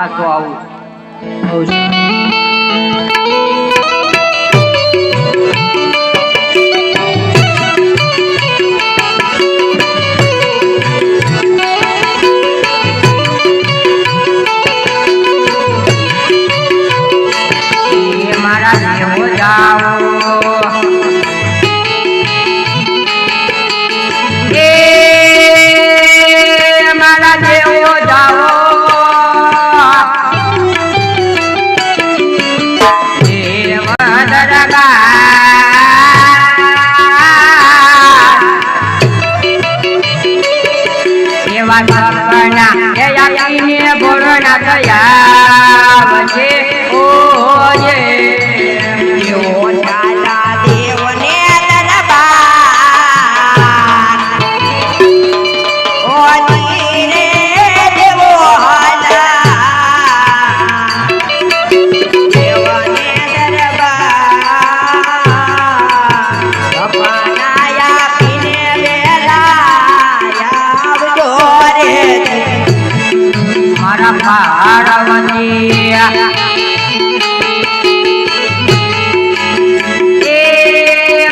તો આવું મારા દેવો જાઓ મારા દેવો જાઓ બોલના થયા વચ્ચે ઓજે દેવો દાદા દેવને દરબાર ઓની રે દેવો હાલા દેવને દરબાર અપનાયા પીને વેલા આવજો રે મારા પાર્વતી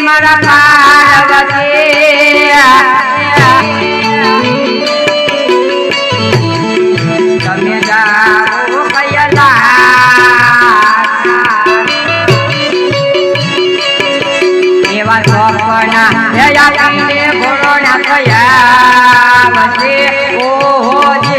મારા પાર્વતી તમે જાઓ કયલા એવા સપના આપીને ભોળોના થયા વચ્ચે ઓજે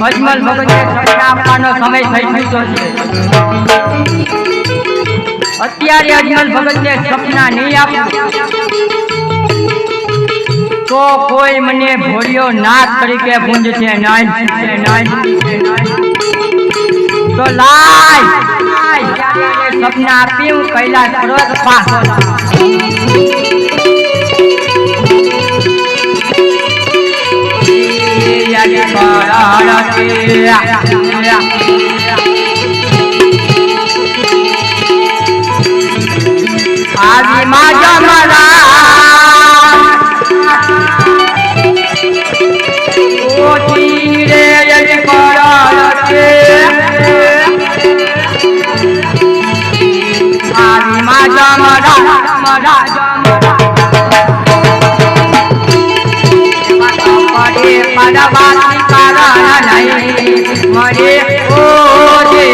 અજમલ ભગતને સપના આપવાનો સમય થઈ ચૂક્યો છે. અત્યારે અજમલ ભગતને સપના નહીં આપું તો કોઈ મને ભોળિયો નાથ તરીકે પૂંજશે નહીં. તો લાય સપના આપી હું કૈલાસ પર્વત પાછો આદિ માજા મારા ઓટી રે યજ્ઞ કરાળતે આદિ માજા મારા પાડવાથી કારણ નહીં મળે ઓજે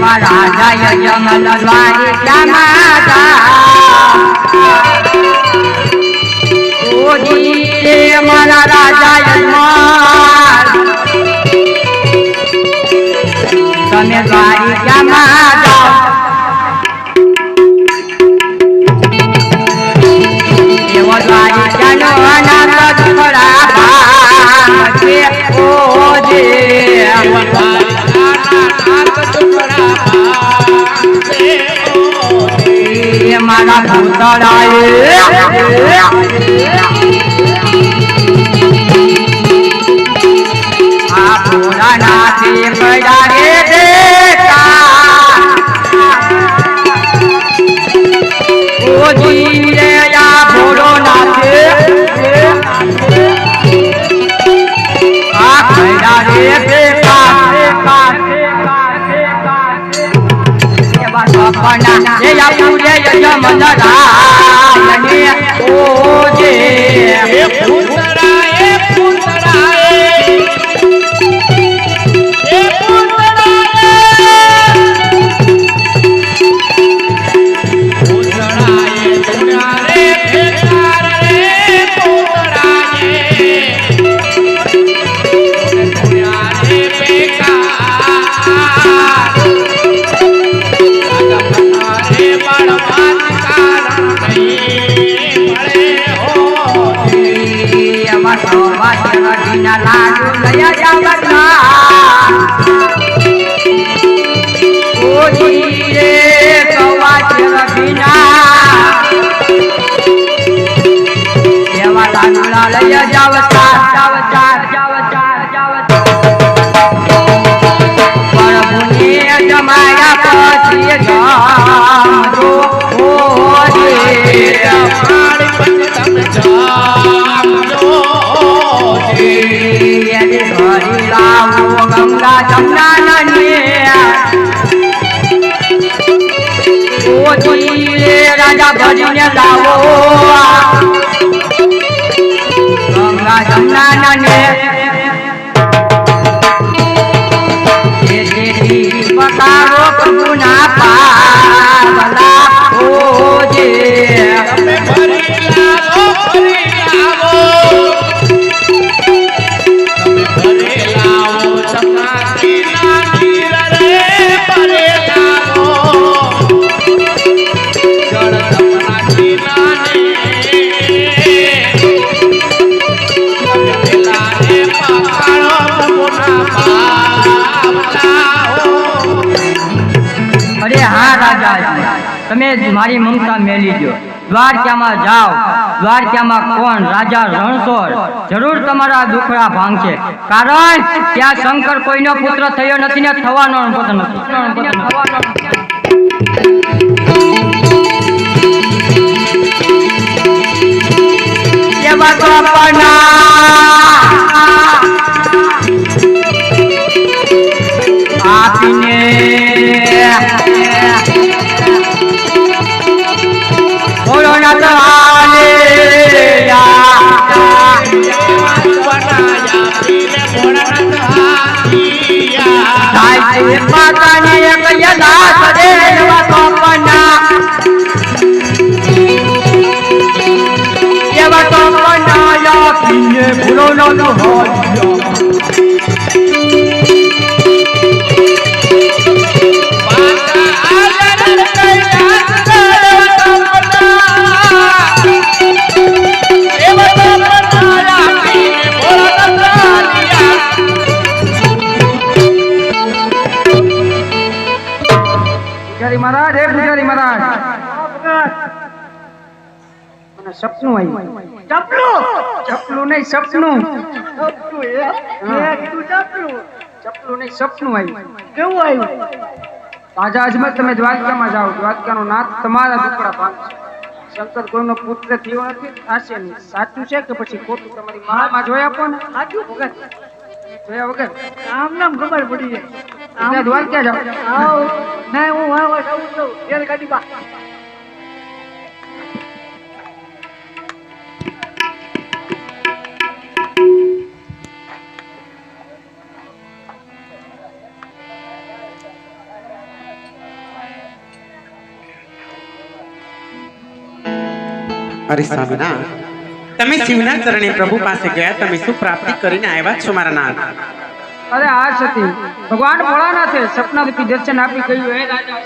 રાજા યજમલ દ્વારિકા માતા ઓજી રે મારા રાજા યજમલ તમે દ્વારિકા માતા એવો દ્વારિકાનો અનાથ છોડા પાછે ઓજે મારા ભૂતળાએ આ ભોળાનાથે પડ્યા રે દેતા ઓજી રે આ ભોળોનાથે આ પડ્યા રે દેતા સપના એ આપુરે યજમલ રાયને ઓજે પુતરાએ પુતરાએ રઘીના લાડુ લયા જાવતા ઓજી રે કવાચ રઘીના એવા લાડુલા લયા જાવતા પ્રભુને જમાયા પછી જામજો ઓજી ગંગા જમના રાજા ભરીને લાવો ગંગા જમના પકારો પ્રભુના પાવલા ઓજે તમે ભરી લાવો તમે મારી મમતા મેલી દો દ્વારકામાં જાઓ દ્વારકામાં કોણ રાજા રણછોડ જરૂર તમારા દુખડા ભાંગશે કારણ ત્યાં શંકર કોઈનો પુત્ર થયો નથી ને થવાનો પુત્ર નથી આપીને બોલો ના તો महाराज हे पुजारी महाराज મને સપનું આવ્યું ચપલું નહીં સપનું ચપલું નહીં સપનું આવ્યું કેવું આવ્યું રાજા અજમલ તમે દ્વારકામાં જાઓ દ્વારકાનો નાથ તમારા દુખડા ભાંગશે શંકર કોઈનો પુત્ર થયો નથી થશે નહીં સાચું છે કે પછી ખોટું તમારી મામાં જોઈ આપો ને સાચું વગર જોયા વગર આમ નામ ખબર પડી જાય દ્વારકા જાઓ ના હું આવું છું રેલ ગાડીમાં અરે સ્વામિનાથ તમે શિવના ચરણે પ્રભુ પાસે ગયા તમે શું પ્રાપ્તિ કરીને આવ્યા છો મારા નાથ અરે આ સતી ભગવાન ભોળાનાથે સપનાથી દર્શન આપી કહ્યું હે રાજા